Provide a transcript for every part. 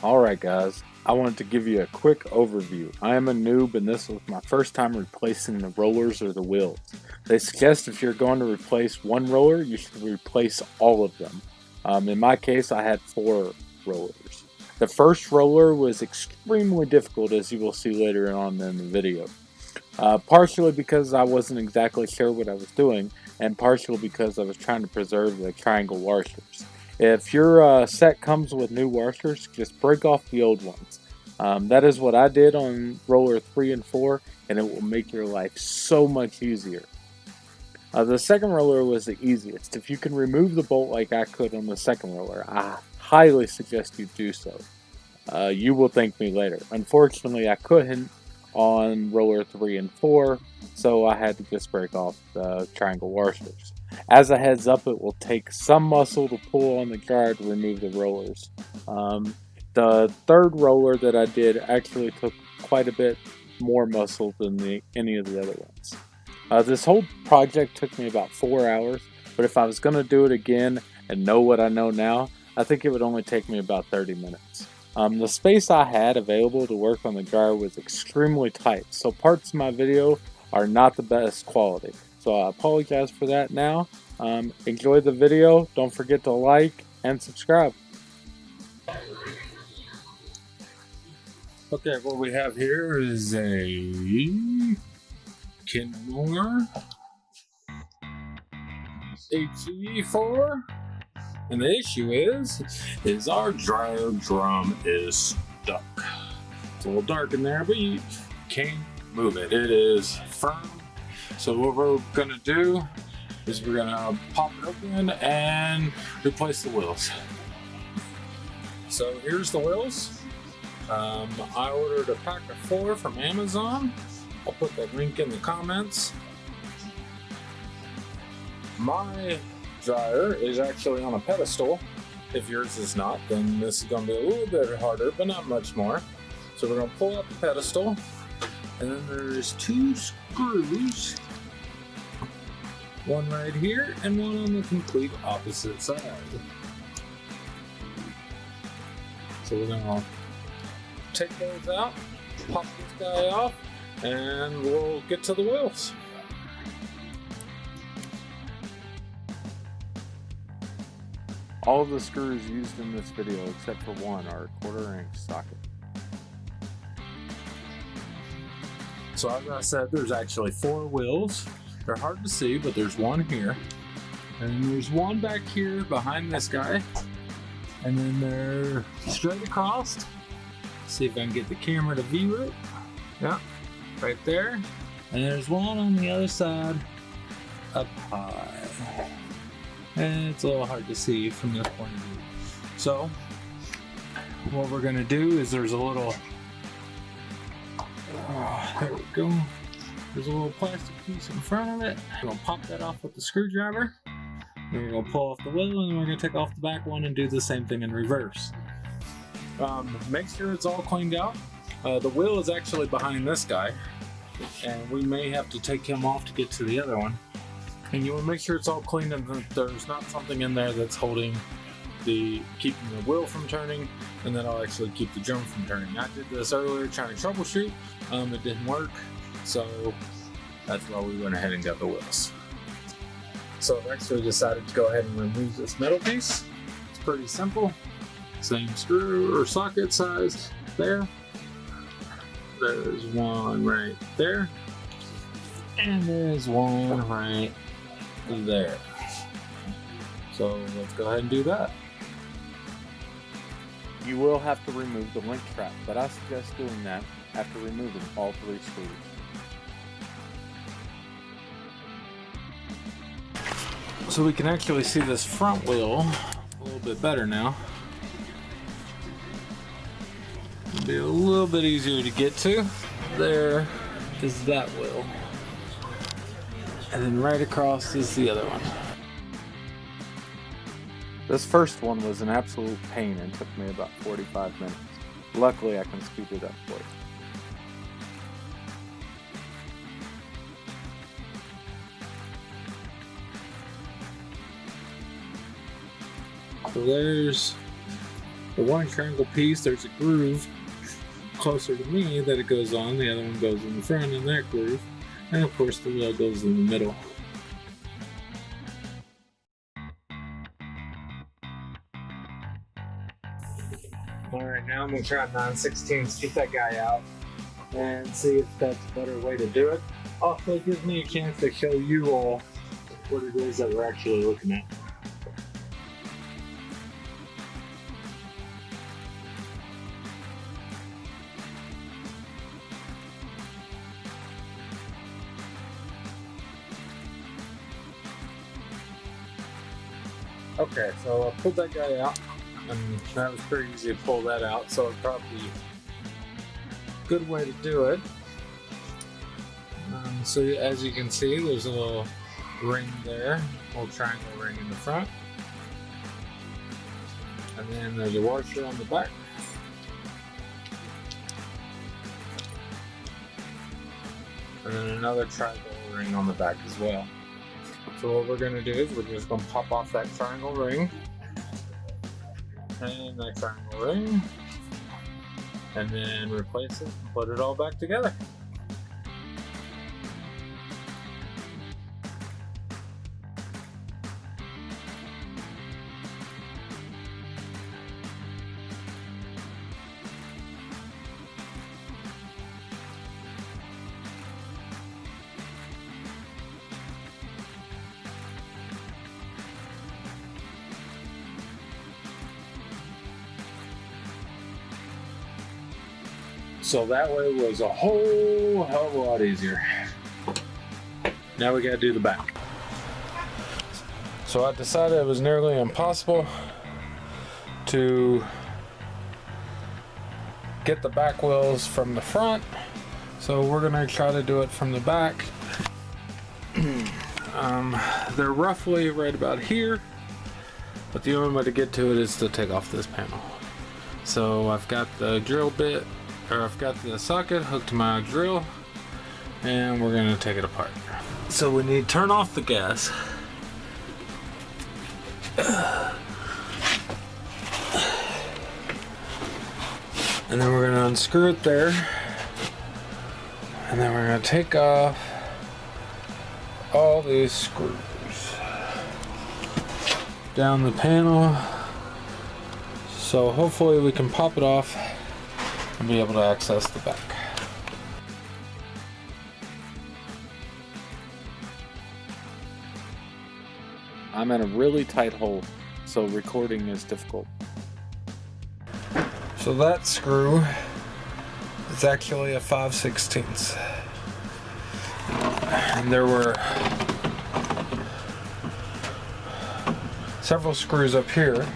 Alright guys, I wanted to give you a quick overview. I am a noob and this was my first time replacing the rollers or the wheels. They suggest if you're going to replace one roller, you should replace all of them. In my case, I had 4 rollers. The first roller was extremely difficult, as you will see later on in the video. Partially because I wasn't exactly sure what I was doing, and partially because I was trying to preserve the triangle washers. If your set comes with new washers, just break off the old ones. That is what I did on roller 3 and 4, and it will make your life so much easier. The second roller was the easiest. If you can remove the bolt like I could on the second roller, I highly suggest you do so. You will thank me later. Unfortunately, I couldn't on roller 3 and 4, so I had to just break off the triangle washers. As a heads up, it will take some muscle to pull on the guard to remove the rollers. The third roller that I did actually took quite a bit more muscle than any of the other ones. This whole project took me about 4 hours, but if I was going to do it again and know what I know now, I think it would only take me about 30 minutes. The space I had available to work on the dryer was extremely tight, so parts of my video are not the best quality. So I apologize for that now. Enjoy the video, don't forget to like and subscribe. Okay, what we have here is a Kenmore HE4. And the issue is our dryer drum is stuck. It's a little dark in there, but you can't move it. It is firm. So what we're gonna do is we're gonna pop it open and replace the wheels. So here's the wheels. I ordered a pack of 4 from Amazon. I'll put that link in the comments. My dryer is actually on a pedestal. If yours is not, then this is going to be a little bit harder, but not much more. So we're going to pull out the pedestal, and then there's 2 screws, one right here and one on the complete opposite side. So we're going to take those out, pop this guy off, and we'll get to the wheels. All of the screws used in this video, except for one, are a 1/4 inch socket. So as I said, there's actually 4 wheels. They're hard to see, but there's one here. And there's one back here behind this guy. And then they're straight across. See if I can get the camera to view it. Yeah, right there. And there's one on the other side up high. And it's a little hard to see from this point of view. So what we're gonna do is there's a little, there we go. There's a little plastic piece in front of it. We're gonna pop that off with the screwdriver. Then we're gonna pull off the wheel, and then we're gonna take off the back one and do the same thing in reverse. Make sure it's all cleaned out. The wheel is actually behind this guy, and we may have to take him off to get to the other one. And you want to make sure it's all clean and that there's not something in there that's keeping the wheel from turning, and that'll actually keep the drum from turning. I did this earlier trying to troubleshoot. It didn't work, so that's why we went ahead and got the wheels. So I've actually decided to go ahead and remove this metal piece. It's pretty simple. Same screw or socket size there. There's one right there. And there's one right there. So let's go ahead and do that. You will have to remove the link trap, but I suggest doing that after removing all 3 screws. So we can actually see this front wheel a little bit better now. It'll be a little bit easier to get to. There is that wheel. And then right across is the other one. This first one was an absolute pain and took me about 45 minutes. Luckily, I can speed it up for you. So there's The one triangle piece, there's a groove closer to me that it goes on. The other one goes in the front in that groove. And of course the wheel goes in the middle. Alright, now I'm going to try 9/16, keep that guy out, and see if that's a better way to do it. Also, it gives me a chance to show you all what it is that we're actually looking at. Okay, so I pulled that guy out, and that was pretty easy to pull that out, so it's probably a good way to do it. So as you can see, there's a little ring there, a little triangle ring in the front, and then there's a washer on the back. And then another triangle ring on the back as well. So what we're going to do is we're just going to pop off that triangle ring and that triangle ring, and then replace it and put it all back together. So that way was a whole hell of a lot easier. Now we gotta do the back. So I decided it was nearly impossible to get the back wheels from the front. So we're gonna try to do it from the back. They're roughly right about here, but the only way to get to it is to take off this panel. So I've got the drill bit, or I've got the socket hooked to my drill, and we're gonna take it apart. So we need to turn off the gas. And then we're gonna unscrew it there. And then we're gonna take off all these screws down the panel. So hopefully we can pop it off and be able to access the back. I'm in a really tight hole, so recording is difficult. So that screw is actually a 5/16. And there were several screws up here,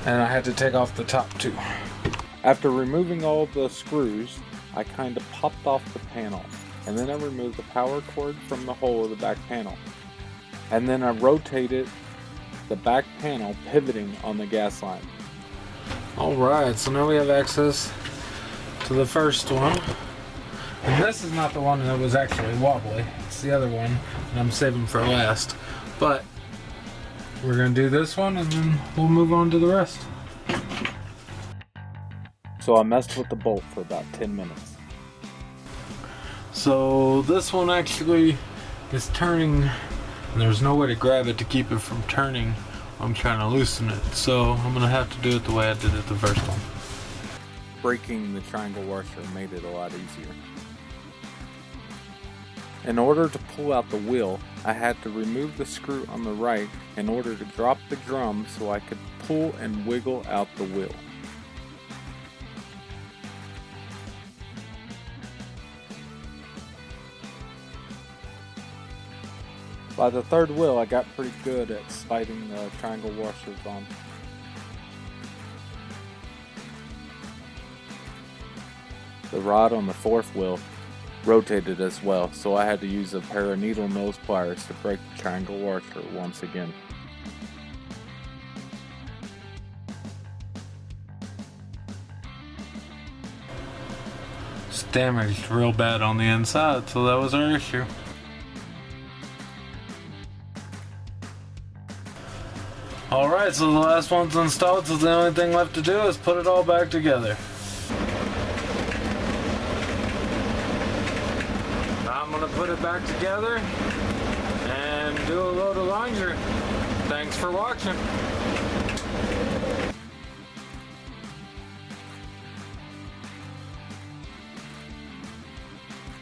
and I had to take off the top two. After removing all the screws, I kind of popped off the panel, and then I removed the power cord from the hole of the back panel. And then I rotated the back panel, pivoting on the gas line. Alright, so now we have access to the first one. And this is not the one that was actually wobbly. It's the other one, and I'm saving for last. But we're going to do this one, and then we'll move on to the rest. So I messed with the bolt for about 10 minutes. So this one actually is turning, and there's no way to grab it to keep it from turning. I'm trying to loosen it, so I'm going to have to do it the way I did it the first one. Breaking the triangle washer made it a lot easier. In order to pull out the wheel, I had to remove the screw on the right in order to drop the drum so I could pull and wiggle out the wheel. By the third wheel, I got pretty good at sliding the triangle washers on. The rod on the fourth wheel rotated as well, so I had to use a pair of needle nose pliers to break the triangle washer once again. It's damaged real bad on the inside, so that was our issue. Alright, so the last one's installed, so the only thing left to do is put it all back together. I'm gonna put it back together and do a load of laundry. Thanks for watching.